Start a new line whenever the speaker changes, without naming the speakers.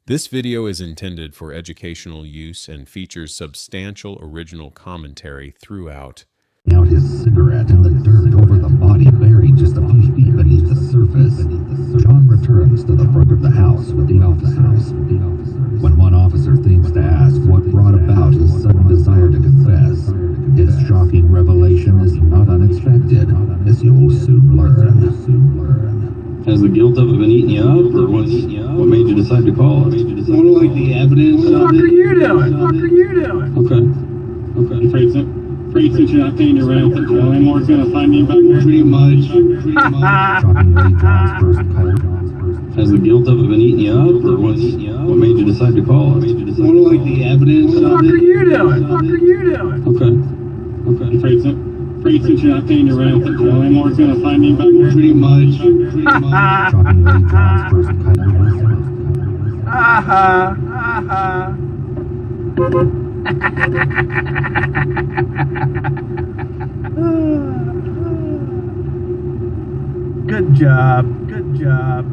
This video is intended for educational use and features substantial original commentary throughout.
Out his cigarette in the dirt over the body buried just a few feet beneath the surface. John returns to the front of the house with the officers. When one officer thinks to ask what brought about his sudden desire to confess, his shocking revelation is not unexpected, as you'll soon learn.
Has the guilt of it been eating you up, or what made you decide to call us?
More like the evidence.
What the fuck are you doing? What are you doing?
Okay.
Afraid since you're not paying your rent, that the landlord's gonna find me back there. Pretty much.
Shockingly, John's first call.
Has the guilt of it been eating you up, or what made you decide to call us?
More like the evidence.
What are you doing? What are you doing?
Okay.
Afraid since you're not paying your rent, that the landlord's gonna find me back there. Pretty much.
Shockingly, John's first call.
Good job. Good job.